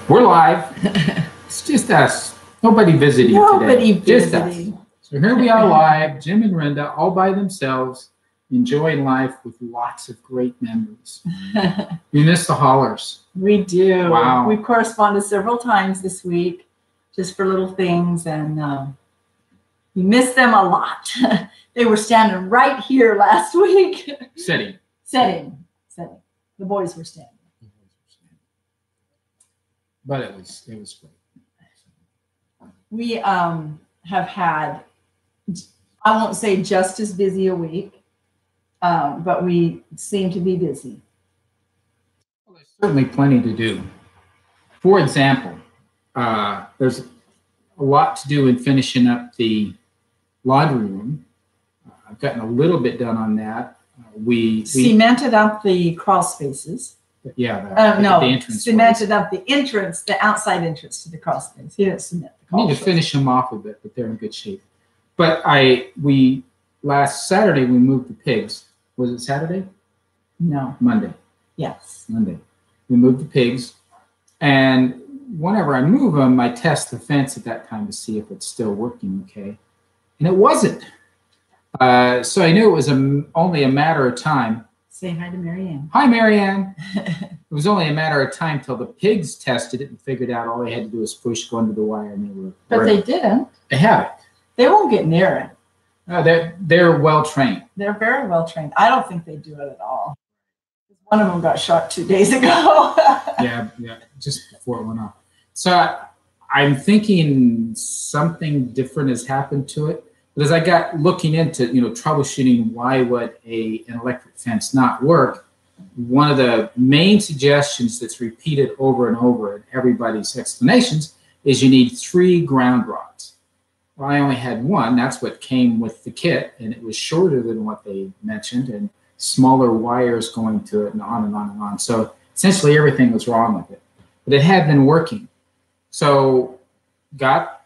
We're live. It's just us. Nobody visiting Nobody today. visiting. Just us. So here we are live, Jim and Renda, all by themselves, enjoying life with lots of great memories. We miss the hollers. We do. Wow. We've corresponded several times this week, just for little things, and we miss them a lot. They were standing right here last week. Sitting. The boys were standing. But it was great. We have had, I won't say just as busy a week, but we seem to be busy. Well, there's certainly plenty to do. For example, there's a lot to do in finishing up the laundry room. I've gotten a little bit done on that. We cemented up the crawl spaces. Yeah, the entrance cemented up the entrance, the outside entrance to the crawl space. He didn't cement the crawl I need to finish them off a bit, but they're in good shape. But last Saturday we moved the pigs. Was it Saturday? No. Monday. Yes. Monday. We moved the pigs, and whenever I move them, I test the fence at that time to see if it's still working okay, and it wasn't. So I knew it was only a matter of time. Say hi to Marianne. Hi, Marianne. It was only a matter of time till the pigs tested it and figured out all they had to do was push, go under the wire, and they were. But they didn't. They haven't. They won't get near it. They're well trained. They're very well trained. I don't think they do it at all. One of them got shot 2 days ago. yeah, just before it went off. So I'm thinking something different has happened to it. But as I got looking into, troubleshooting why would an electric fence not work, one of the main suggestions that's repeated over and over in everybody's explanations is you need 3 ground rods. Well, I only had 1. That's what came with the kit, and it was shorter than what they mentioned, and smaller wires going to it, and on and on and on. So essentially everything was wrong with it. But it had been working. So got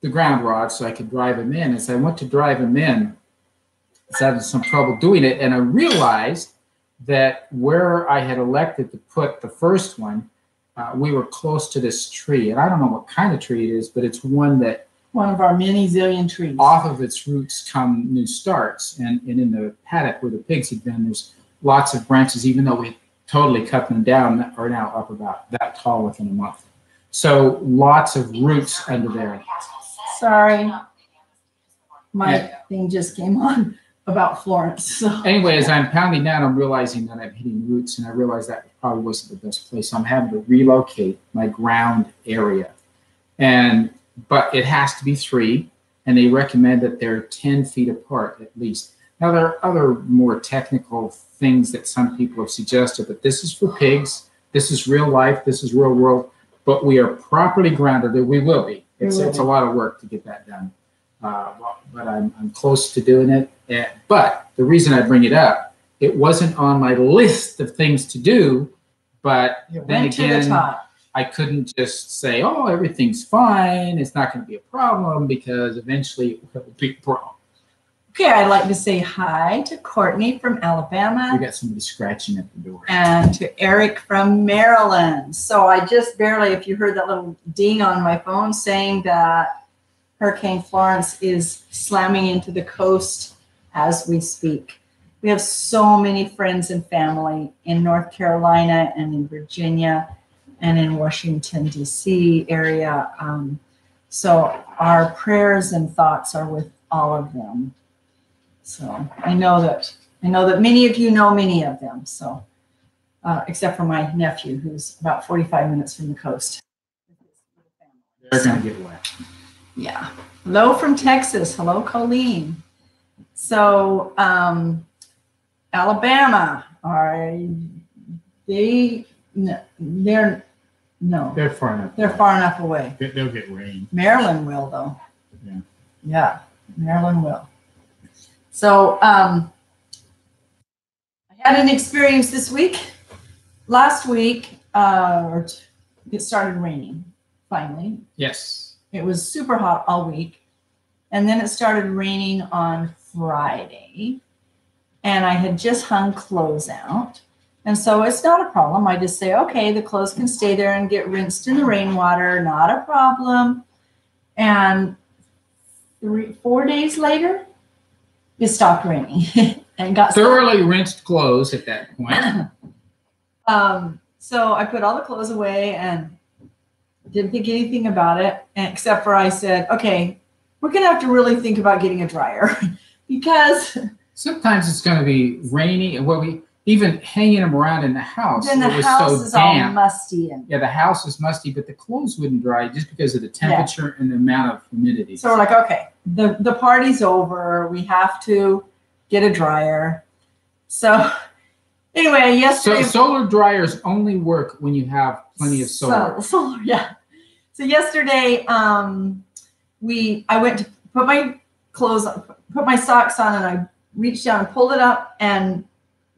the ground rods so I could drive them in. As I went to drive them in, I was having some trouble doing it, and I realized that where I had elected to put the first one, we were close to this tree, and I don't know what kind of tree it is, but it's one of our many zillion trees. Off of its roots come new starts, and in the paddock where the pigs had been, there's lots of branches, even though we totally cut them down, that are now up about that tall within a month. So lots of roots under there. Sorry, my thing just came on about Florence. So. Anyway, as I'm pounding down, I'm realizing that I'm hitting roots, and I realized that probably wasn't the best place. So I'm having to relocate my ground area, but it has to be 3, and they recommend that they're 10 feet apart at least. Now there are other more technical things that some people have suggested, but this is for pigs. This is real life. This is real world. But we are properly grounded. We will be. It's a lot of work to get that done, but I'm close to doing it. But the reason I bring it up, it wasn't on my list of things to do, but then again, I couldn't just say, oh, everything's fine, it's not going to be a problem, because eventually it will be a problem. Okay, I'd like to say hi to Courtney from Alabama. We got somebody scratching at the door. And to Eric from Maryland. So I just barely, if you heard that little ding on my phone saying that Hurricane Florence is slamming into the coast as we speak. We have so many friends and family in North Carolina and in Virginia and in Washington, D.C. area. So our prayers and thoughts are with all of them. So I know that many of you know many of them. So except for my nephew, who's about 45 minutes from the coast. They're going to get wet. Yeah. Hello from Texas. Hello, Colleen. So Alabama, they're far enough. They're far enough away. They'll get rain. Maryland will, though. Yeah. Yeah, Maryland will. So I had an experience this week. Last week, it started raining, finally. Yes. It was super hot all week. And then it started raining on Friday. And I had just hung clothes out. And so it's not a problem. I just say, okay, the clothes can stay there and get rinsed in the rainwater. Not a problem. And 4 days later, it stopped raining and got thoroughly rinsed clothes at that point. So I put all the clothes away and didn't think anything about it, except for I said, okay, we're going to have to really think about getting a dryer because sometimes it's going to be rainy, and we even hanging them around in the house. Then the house is all musty. Yeah, the house is musty, but the clothes wouldn't dry just because of the temperature and the amount of humidity. So we're like, okay, the party's over. We have to get a dryer. So anyway, yesterday. So solar dryers only work when you have plenty of solar. Solar, yeah. So yesterday, I went to put my clothes, put my socks on, and I reached down and pulled it up, and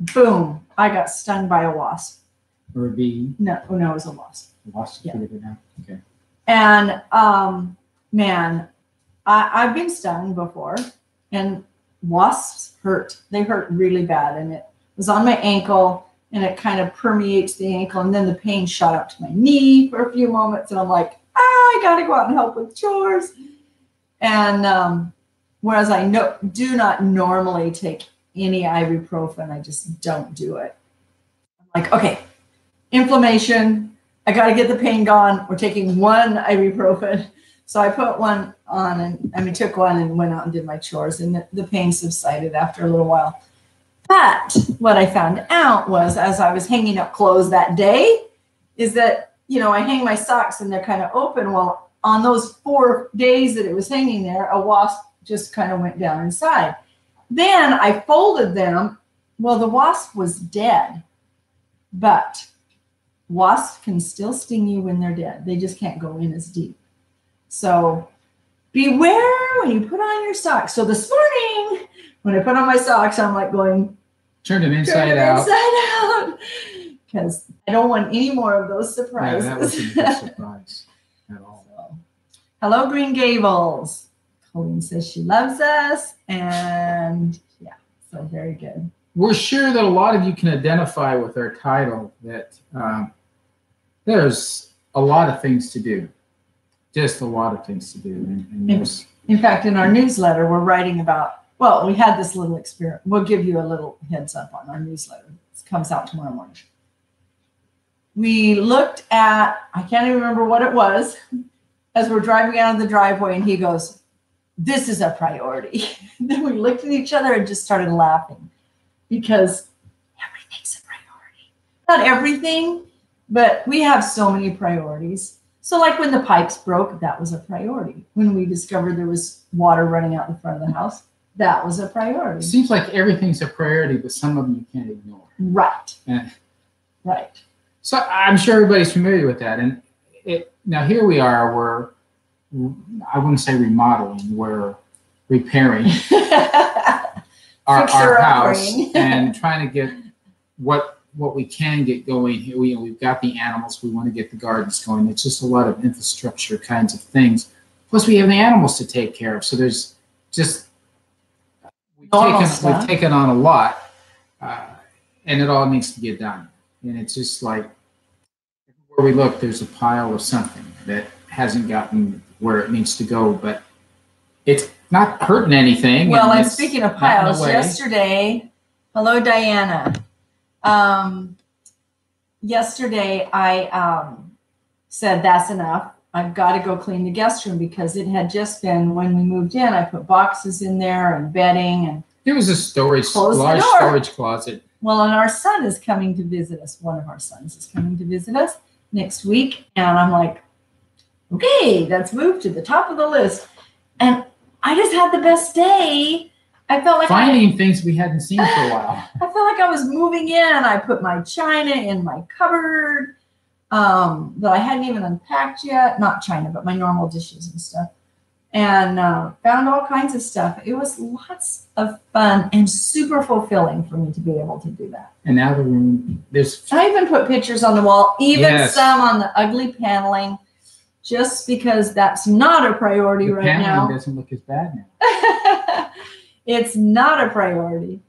boom, I got stung by a wasp. Or a bee? No, it was a wasp. A wasp? Yeah. Okay. And man, I've been stung before, and wasps hurt. They hurt really bad, and it was on my ankle, and it kind of permeates the ankle, and then the pain shot up to my knee for a few moments, and I'm like, I gotta go out and help with chores. And whereas I do not normally take any ibuprofen, I just don't do it. I'm like, okay, inflammation, I got to get the pain gone. We're taking one ibuprofen. So I put one on and took one and went out and did my chores, and the pain subsided after a little while. But what I found out was, as I was hanging up clothes that day, is that, I hang my socks and they're kind of open. Well, on those 4 days that it was hanging there, a wasp just kind of went down inside. Then I folded them. Well, the wasp was dead, but wasps can still sting you when they're dead. They just can't go in as deep. So beware when you put on your socks. So this morning, when I put on my socks, I'm like going, turn them inside out. Because I don't want any more of those surprises. Yeah, that wasn't a good surprise at all. So, hello, Green Gables. Colleen says she loves us, and yeah, so very good. We're sure that a lot of you can identify with our title, that there's a lot of things to do, just a lot of things to do. In fact, in our newsletter, we're writing about, well, we had this little experiment. We'll give you a little heads up on our newsletter. It comes out tomorrow morning. We looked at, I can't even remember what it was, as we're driving out of the driveway, and he goes, this is a priority. Then we looked at each other and just started laughing, because everything's a priority. Not everything, but we have so many priorities. So like when the pipes broke, that was a priority. When we discovered there was water running out in front of the house, that was a priority. It seems like everything's a priority, but some of them you can't ignore. Right. Yeah. Right. So I'm sure everybody's familiar with that. And now here we are, I wouldn't say remodeling, we're repairing our house and trying to get what we can get going here. We've got the animals, we want to get the gardens going. It's just a lot of infrastructure kinds of things. Plus we have the animals to take care of. So there's just, we've taken on a lot, and it all needs to get done. And it's just like, where we look, there's a pile of something that hasn't gotten where it needs to go, but it's not hurting anything. Well, and speaking of piles, yesterday, hello, Diana. Yesterday, I said, that's enough. I've got to go clean the guest room, because it had just been, when we moved in, I put boxes in there and bedding, and there was a large storage closet. Well, and our son is coming to visit us. One of our sons is coming to visit us next week. And I'm like, okay, that's moved to the top of the list. And I just had the best day. I felt like finding things we hadn't seen for a while. I felt like I was moving in. I put my china in my cupboard that I hadn't even unpacked yet. Not china, but my normal dishes and stuff. And found all kinds of stuff. It was lots of fun and super fulfilling for me to be able to do that. And now the room, I even put pictures on the wall, even some on the ugly paneling, just because that's not a priority right now. The paneling doesn't look as bad now. It's not a priority.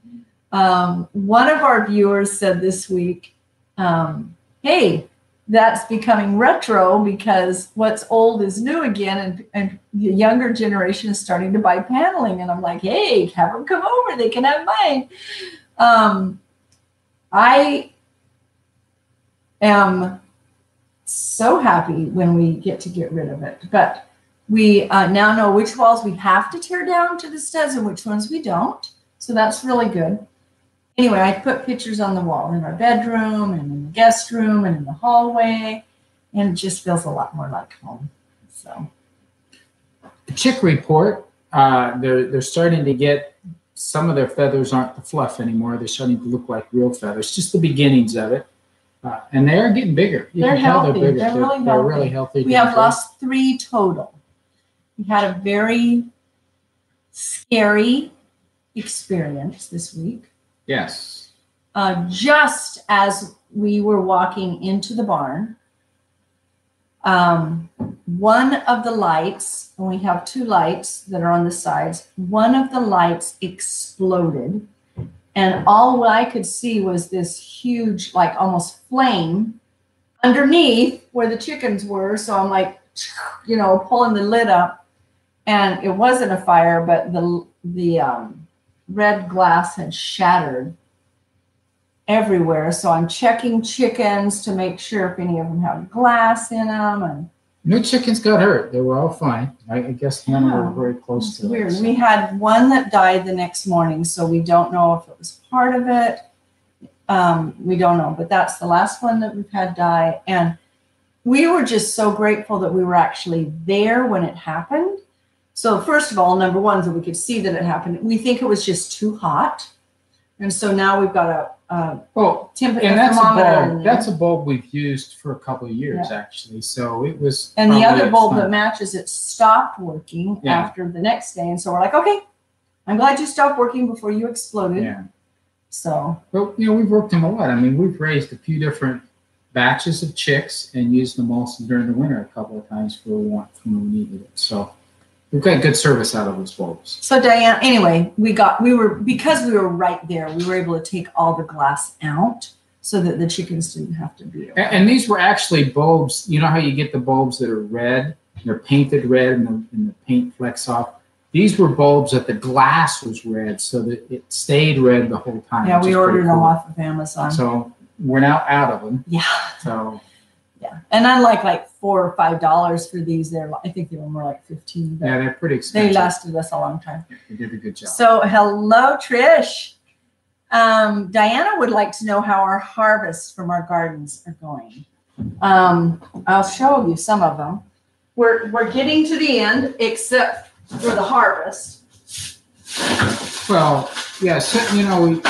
One of our viewers said this week, hey, that's becoming retro because what's old is new again, and the younger generation is starting to buy paneling. And I'm like, hey, have them come over. They can have mine. I am so happy when we get to get rid of it. But we now know which walls we have to tear down to the studs and which ones we don't. So that's really good. Anyway, I put pictures on the wall in our bedroom and in the guest room and in the hallway, and it just feels a lot more like home. So, the chick report, they're starting to get, some of their feathers aren't the fluff anymore. They're starting to look like real feathers. Just the beginnings of it, and they are getting bigger. They're healthy. They're bigger. They're really healthy. We have lost 3 total. We had a very scary experience this week. Yes. Just as we were walking into the barn, one of the lights, and we have 2 lights that are on the sides, one of the lights exploded, and all I could see was this huge, like almost flame underneath where the chickens were. So I'm like, you know, pulling the lid up, and it wasn't a fire, but the red glass had shattered everywhere. So I'm checking chickens to make sure if any of them have glass in them. And no chickens got hurt. They were all fine. I guess none were very close to it. Weird. We had one that died the next morning, so we don't know if it was part of it. We don't know, but that's the last one that we've had die. And we were just so grateful that we were actually there when it happened. So first of all, number one, so we could see that it happened. We think it was just too hot. And so now we've got a temperature thermometer. That's a bulb we've used for a couple of years, actually. So it was. And the other bulb that matches it stopped working after the next day. And so we're like, okay, I'm glad you stopped working before you exploded. Yeah. So. Well, you know, we've worked them a lot. I mean, we've raised a few different batches of chicks and used them also during the winter a couple of times when we needed it. So. We've got good service out of those bulbs. So Diane, anyway, because we were right there, we were able to take all the glass out so that the chickens didn't have to be. And these were actually bulbs. You know how you get the bulbs that are red, they're painted red, and the paint flecks off. These were bulbs that the glass was red, so that it stayed red the whole time. Yeah, we ordered them off of Amazon. So we're now out of them. Yeah. So. Yeah, and unlike like $4 or $5 for these, I think they were more like 15. Yeah, they're pretty expensive. They lasted us a long time. Yeah, they did a good job. So hello, Trish. Diana would like to know how our harvests from our gardens are going. I'll show you some of them. We're getting to the end, except for the harvest. Well, yeah, so, you know,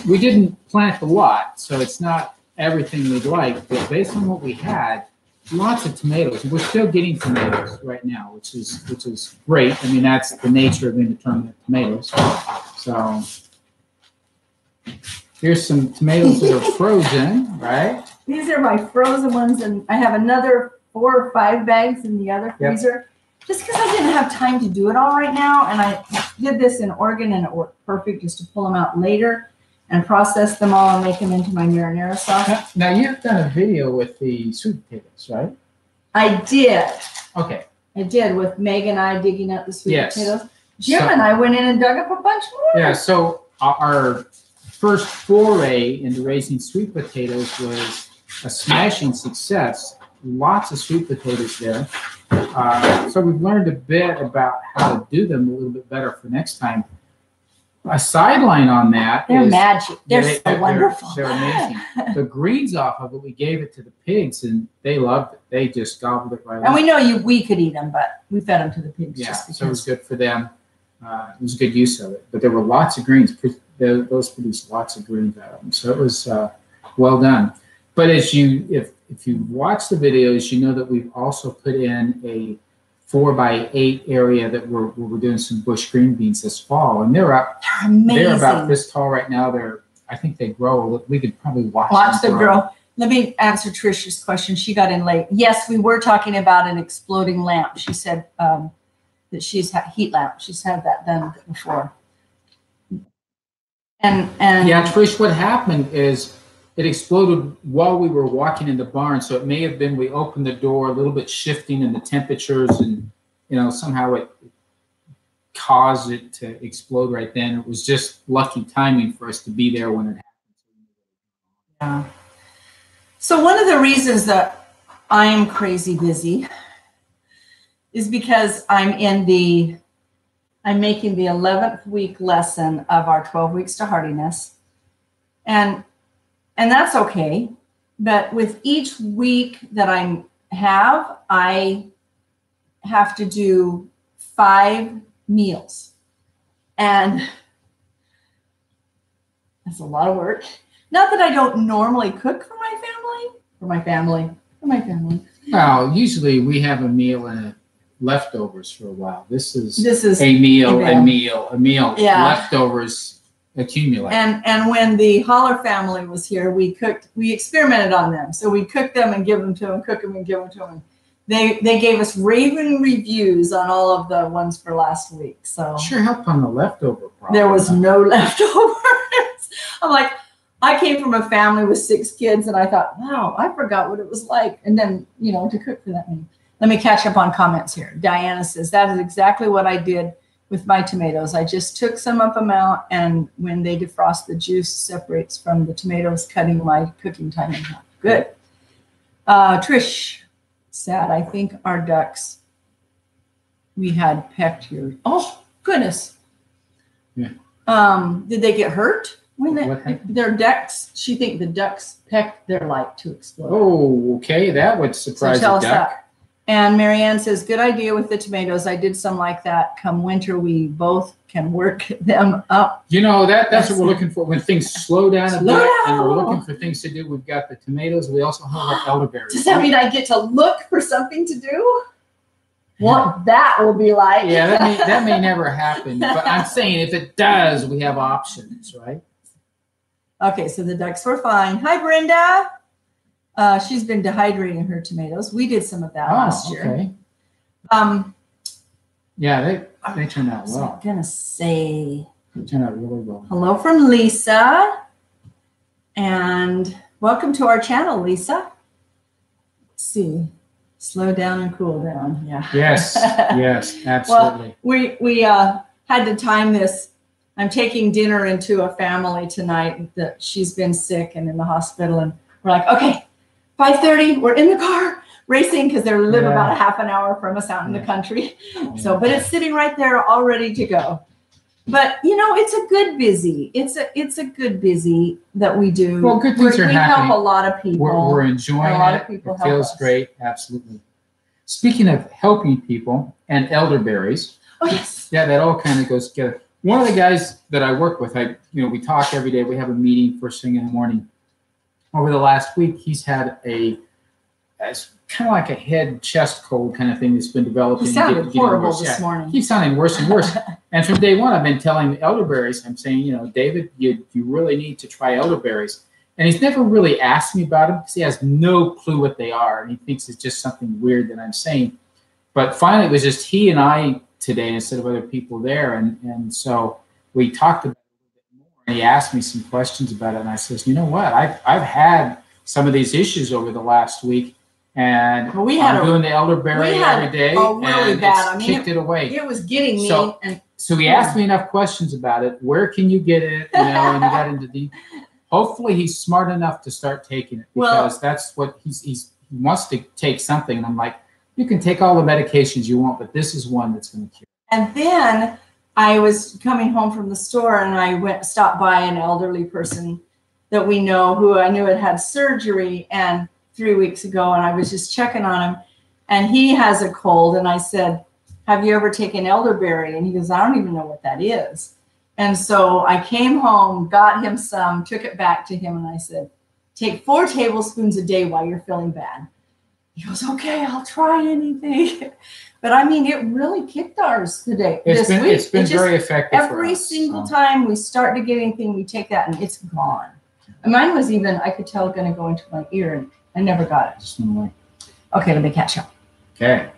we didn't plant a lot, so it's not everything we'd like, but based on what we had, lots of tomatoes. We're still getting tomatoes right now, which is great. I mean, that's the nature of indeterminate tomatoes. So here's some tomatoes that are frozen, right? These are my frozen ones, and I have another 4 or 5 bags in the other freezer. Just because I didn't have time to do it all right now, and I did this in Oregon, and it worked perfect just to pull them out later and process them all and make them into my marinara sauce. Now you've done a video with the sweet potatoes, right? I did. Okay. I did, with Meg and I digging up the sweet potatoes. Jim and I went in and dug up a bunch more. Yeah, so our first foray into raising sweet potatoes was a smashing success. Lots of sweet potatoes there. So we've learned a bit about how to do them a little bit better for next time. A sideline on that they're magic. They're so wonderful. They're amazing. The greens off of it, we gave it to the pigs, and they loved it. They just gobbled it right up. And we know we could eat them, but we fed them to the pigs. Yeah, so it was good for them. It was a good use of it. But there were lots of greens. Those produced lots of greens out of them. So it was well done. But if you watch the videos, you know that we've also put in a 4x8 area that we're doing some bush green beans this fall, and they're amazing. They're about this tall right now. I think they grow. We could probably watch them grow. Let me answer Trish's question. She got in late. Yes, we were talking about an exploding lamp. She said that she's had heat lamp. She's had that done before. And yeah, Trish, what happened is it exploded while we were walking in the barn. So it may have been we opened the door a little bit shifting in the temperatures, and somehow it caused it to explode right then. It was just lucky timing for us to be there when it happened. Yeah. So one of the reasons that I am crazy busy is because I'm making the 11th week lesson of our 12 weeks to Heartiness. And that's okay. But with each week that I have to do 5 meals. And that's a lot of work. Not that I don't normally cook for my family. Well, usually we have a meal and leftovers for a while. This is a meal. Yeah. Leftovers accumulate. And when the Holler family was here, we experimented on them. So we cooked them and give them to them, cook them and give them to them. They gave us raving reviews on all of the ones for last week. So sure helped on the leftover problem. There was no leftovers. I'm like, I came from a family with 6 kids, and I thought, wow, I forgot what it was like. And then, to cook for that many. Let me catch up on comments here. Diana says, that is exactly what I did with my tomatoes. I just took some up amount, and when they defrost, the juice separates from the tomatoes, cutting my cooking time in half. Good. Trish, sad. I think our ducks, we had pecked here. Oh, goodness. Yeah. Did they get hurt? Their ducks, she think the ducks pecked their light to explode. Oh, okay. That would surprise so tell a us duck. That. And Marianne says, good idea with the tomatoes. I did some like that. Come winter, we both can work them up. That's what we're looking for. When things slow down a bit and we're looking for things to do, we've got the tomatoes. We also have our elderberries. Does that mean I get to look for something to do? What that will be like. Yeah, that may never happen. But I'm saying if it does, we have options, right? Okay, so the ducks were fine. Hi, Brenda. She's been dehydrating her tomatoes. We did some of that last year. Okay. Yeah, they turned out well. I'm gonna say they turned out really well. Hello from Lisa, and welcome to our channel, Lisa. Let's see, slow down and cool down. Yeah. Yes. Yes. Absolutely. Well, we had to time this. I'm taking dinner into a family tonight that she's been sick and in the hospital, and we're like, okay, 5:30, we're in the car racing because they live about a half an hour from us out in the country. So, but it's sitting right there all ready to go. But it's a good busy. It's a good busy that we do. Well, good things are happening. We help a lot of people. We're enjoying it. A lot of people help us. It feels great. Absolutely. Speaking of helping people and elderberries. Oh yes. Yeah, that all kind of goes together. One of the guys that I work with, we talk every day. We have a meeting first thing in the morning. Over the last week, he's had it's kind of like a head chest cold kind of thing that's been developing. He sounded horrible this morning. Keeps sounding worse and worse. And from day one, I've been telling elderberries, I'm saying, David, you really need to try elderberries. And he's never really asked me about them because he has no clue what they are. And he thinks it's just something weird that I'm saying. But finally, it was just he and I today instead of other people there. And so we talked about it a little bit more. And he asked me some questions about it. And I says, you know what? I've had some of these issues over the last week. And I'm doing the elderberry every day. Oh, really bad. Kicked it away. It was getting me. So he asked me enough questions about it. Where can you get it? And he got into the. Hopefully, he's smart enough to start taking it because that's what he wants to take something. And I'm like, you can take all the medications you want, but this is one that's going to cure. And then I was coming home from the store, and I stopped by an elderly person that we know who I knew had surgery 3 weeks ago, and I was just checking on him, and he has a cold, and I said, have you ever taken elderberry? And he goes, I don't even know what that is. And so I came home, got him some, took it back to him, and I said, take 4 tablespoons a day while you're feeling bad. He goes, okay, I'll try anything. But I mean, it really kicked ours today. It's been very effective for us. Every single time we start to get anything, we take that, and it's gone. And mine was even, I could tell, going to go into my ear, and I never got it. Okay, let me catch up. Okay.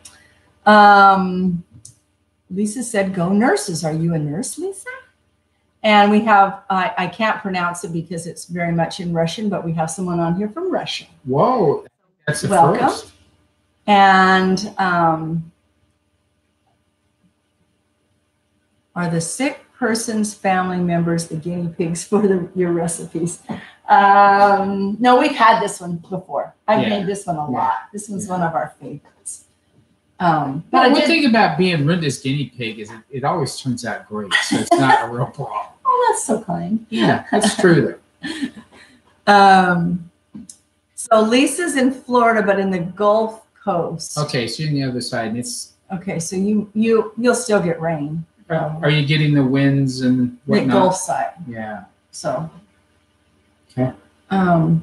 Lisa said, go nurses. Are you a nurse, Lisa? And we have, I can't pronounce it because it's very much in Russian, but we have someone on here from Russia. Whoa, that's the Welcome. first. And are the sick person's family members the guinea pigs for your recipes? No, we've had this one before. I've made this one a lot. This one's one of our favorites. But one thing about being Linda's guinea pig is it always turns out great, so it's not a real problem. Oh, that's so kind. Yeah, that's true though. So Lisa's in Florida, but in the Gulf Coast. Okay, so you're on the other side, and it's okay. So you'll still get rain. Are you getting the winds and whatnot? The Gulf side. Yeah. So. Okay. I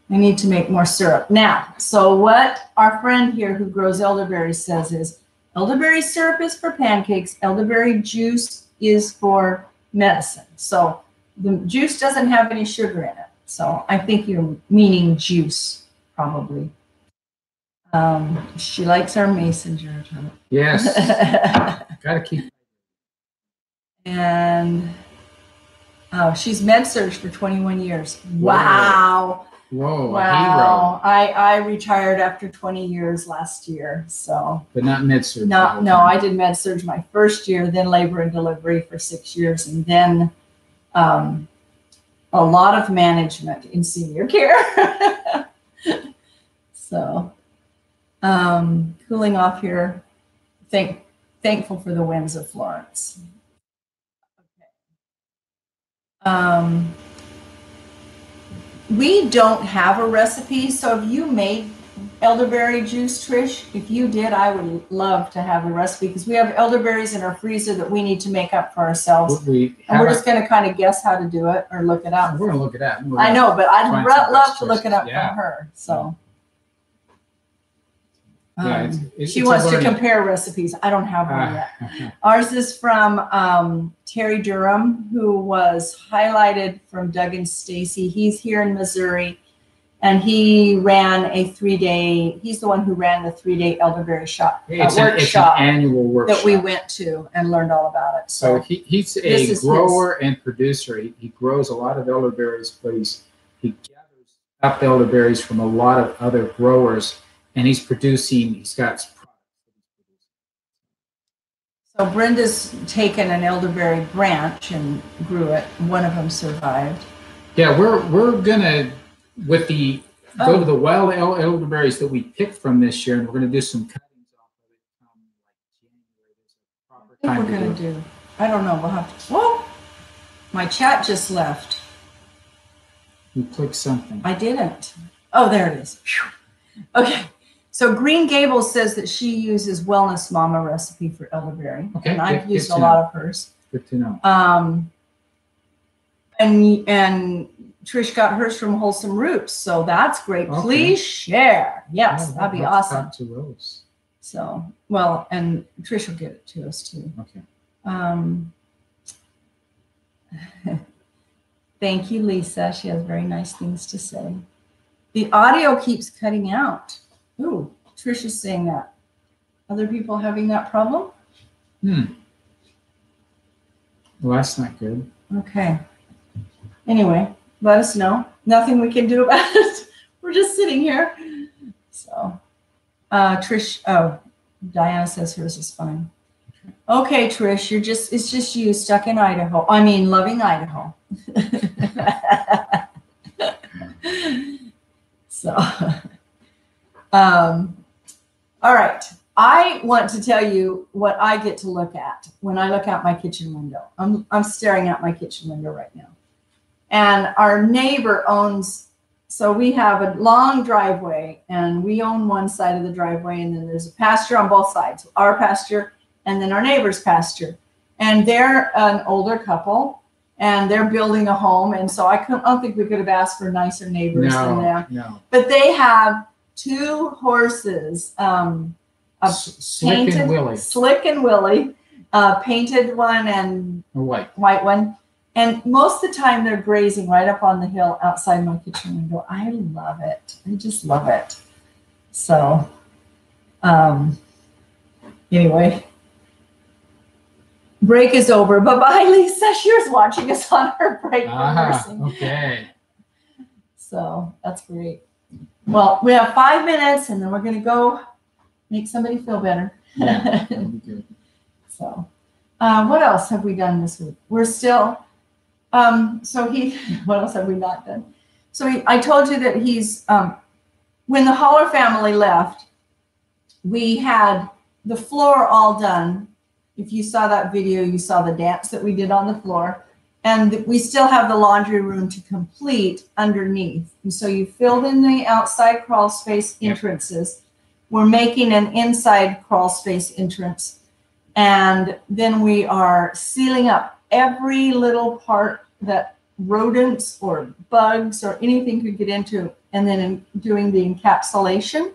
need to make more syrup now. So what our friend here who grows elderberries says is elderberry syrup is for pancakes. Elderberry juice is for medicine. So the juice doesn't have any sugar in it. So I think you're meaning juice, probably. She likes our mason jar. Yes. Gotta keep. And she's med surg for 21 years. Wow. Whoa, wow. A hero. I retired after 20 years last year. So. But not med surg. No, I did med surg my first year, then labor and delivery for 6 years, and then a lot of management in senior care. So cooling off here. Thankful for the winds of Florence. We don't have a recipe, so if you made elderberry juice, Trish, if you did, I would love to have the recipe because we have elderberries in our freezer that we need to make up for ourselves. We're just going to kind of guess how to do it or look it up. We're going to look it up. I know, but I'd love to look it up for her. So. She wants to compare recipes. I don't have one yet. Ours is from Terry Durham, who was highlighted from Doug and Stacy. He's here in Missouri, and he ran a 3-day. He's the one who ran the 3-day elderberry workshop. It's an annual workshop that we went to and learned all about it. So he's a grower and producer. He grows a lot of elderberries, but he gathers up elderberries from a lot of other growers. And he's got products. So Brenda's taken an elderberry branch and grew it. One of them survived. Yeah, we're gonna go to the wild elderberries that we picked from this year, and we're gonna do some cuttings off of it. I think we're gonna do. I don't know. We'll have to. Whoa! My chat just left. You clicked something. I didn't. Oh, there it is. Okay. So Green Gables says that she uses Wellness Mama recipe for elderberry. Okay, and I've used a lot of hers. Good to know. And Trish got hers from Wholesome Roots, so that's great. Okay. Please share. Yes, that'd be awesome. To Rose. So, well, and Trish will get it to us too. Okay. Thank you, Lisa. She has very nice things to say. The audio keeps cutting out. Ooh, Trish is saying that. Other people having that problem? Well, that's not good. Okay. Anyway, let us know. Nothing we can do about it. We're just sitting here. So, Trish, Diana says hers is fine. Okay, Trish, it's just you stuck in Idaho. I mean, loving Idaho. So, all right. I want to tell you what I get to look at when I look out my kitchen window. I'm staring out my kitchen window right now. And our neighbor owns, so we have a long driveway, and we own one side of the driveway, and then there's a pasture on both sides, our pasture and then our neighbor's pasture. And they're an older couple, and they're building a home. And so I don't think we could have asked for nicer neighbors than them. No. But they have 2 horses, Slick and Willie, painted one and a white one. And most of the time they're grazing right up on the hill outside my kitchen window. I love it. I just love it. So, anyway, break is over. Bye-bye, Lisa. She was watching us on her break. Okay. So that's great. Well, we have 5 minutes, and then we're going to go make somebody feel better. Yeah, that'll be good. So, what else have we done this week? We're still, what else have we not done? So I told you that he's, when the Holler family left, we had the floor all done. If you saw that video, you saw the dance that we did on the floor. And we still have the laundry room to complete underneath. And so you filled in the outside crawl space entrances. Yep. We're making an inside crawl space entrance. And then we are sealing up every little part that rodents or bugs or anything could get into, and then doing the encapsulation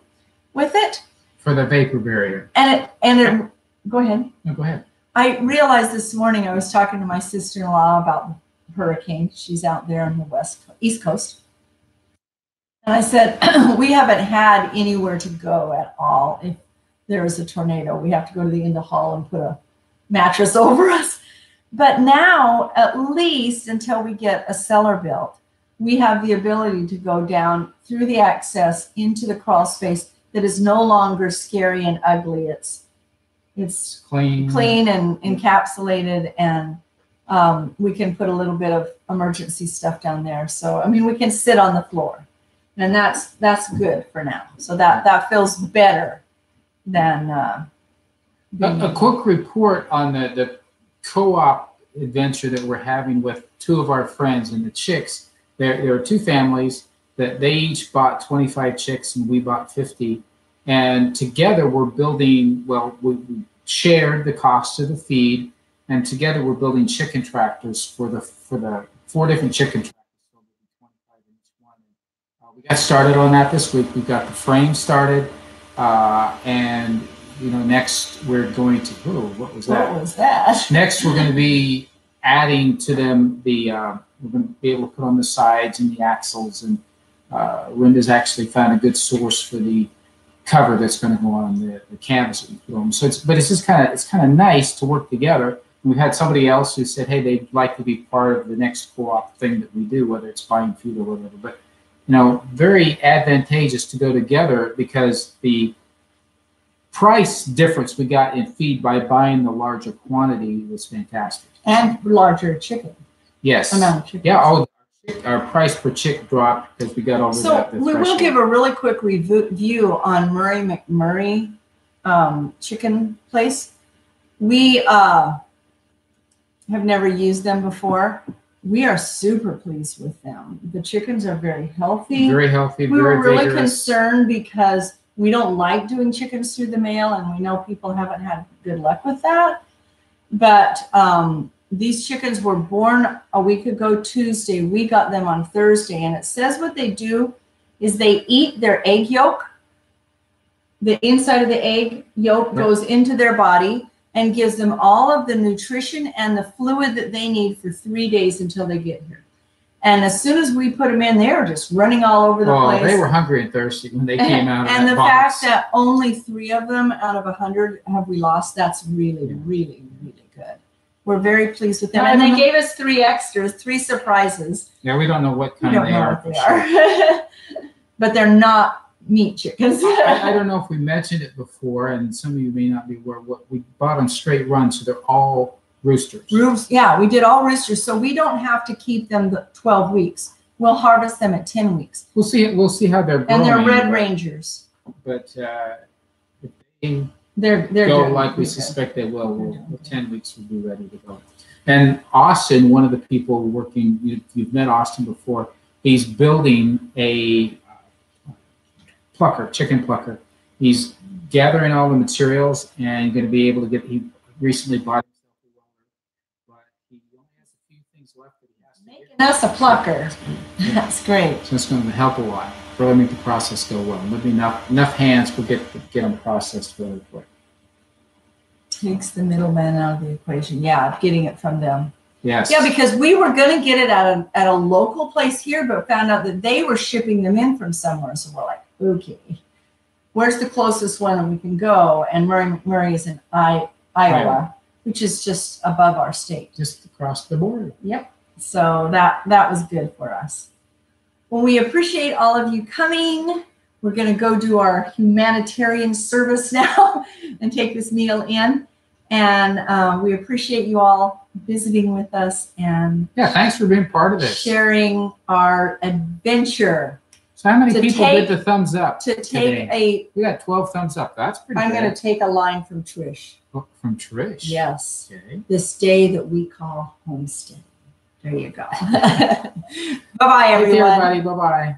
with it. For the vapor barrier. Go ahead. No, go ahead. I realized this morning I was talking to my sister-in-law about the hurricane. She's out there on the East Coast. And I said, we haven't had anywhere to go at all. If there is a tornado, we have to go to the end of the hall and put a mattress over us. But now, at least until we get a cellar built, we have the ability to go down through the access into the crawl space that is no longer scary and ugly. It's clean and encapsulated, and we can put a little bit of emergency stuff down there. So, I mean, we can sit on the floor, and that's good for now. So that feels better than a quick report on the co-op adventure that we're having with two of our friends and the chicks. There are two families that they each bought 25 chicks, and we bought 50. And together we're building, we shared the cost of the feed, and together we're building chicken tractors for the 4 different chicken tractors. So 25 in each one. We got started on that this week. We got the frame started, and next we're going to, what was that? Next we're going to be adding to them we're going to be able to put on the sides and the axles, and Linda's actually found a good source for the cover that's going to go on the canvas that we put on. So it's just kind of nice to work together. And we've had somebody else who said, hey, they'd like to be part of the next co-op thing that we do, whether it's buying food or whatever. But very advantageous to go together, because the price difference we got in feed by buying the larger quantity was fantastic. And larger chicken. Yes. Amount of chicken. Yeah. Our price per chick dropped because we got over that. So we will give a really quick review on Murray McMurray chicken place. We have never used them before. We are super pleased with them. The chickens are very healthy. Very healthy. We were really vigorous. concerned because we don't like doing chickens through the mail, and we know people haven't had good luck with that. But these chickens were born a week ago Tuesday. We got them on Thursday, and it says what they do is they eat their egg yolk. The inside of the egg yolk goes into their body and gives them all of the nutrition and the fluid that they need for 3 days until they get here. And as soon as we put them in, they were just running all over the place. They were hungry and thirsty when they came out of that box. And the fact that only 3 of them out of 100 have we lost, that's really, really, really good. We're very pleased with them. And they gave us 3 extras, 3 surprises. Yeah, we don't know what kind they are. But they're not meat chickens. I don't know if we mentioned it before, and some of you may not be aware. What we bought on straight run, so they're all roosters. Yeah, we did all roosters, so we don't have to keep them 12 weeks. We'll harvest them at 10 weeks. We'll see how they're growing. And they're Red Rangers. But if they they're go like we suspect they will, 10 weeks will be ready to go. And Austin, one of the people working, you've met Austin before, he's building a chicken plucker. He's gathering all the materials and going to be able to he recently bought himself a welder, but he only has a few things left that he has to get. Making us a plucker. That's great. So it's going to help a lot. Really make the process go well. There'll be enough hands will get them processed really quick. Takes the middleman out of the equation. Yeah, getting it from them. Yes. Yeah, because we were going to get it at a local place here, but found out that they were shipping them in from somewhere. So we're like, okay, where's the closest one that we can go? And Murray is in Iowa. which is just above our state. Just across the border. Yep. So that was good for us. Well, we appreciate all of you coming. We're going to go do our humanitarian service now and take this meal in. And we appreciate you all visiting with us and yeah, thanks for being part of this. Sharing our adventure. So how many people did the thumbs up? To take we got 12 thumbs up. That's pretty good. I'm going to take a line from Trish. Oh, from Trish? Yes. Okay. This day that we call homestead. There you go. Bye-bye, everyone. Thank you, everybody. Bye-bye.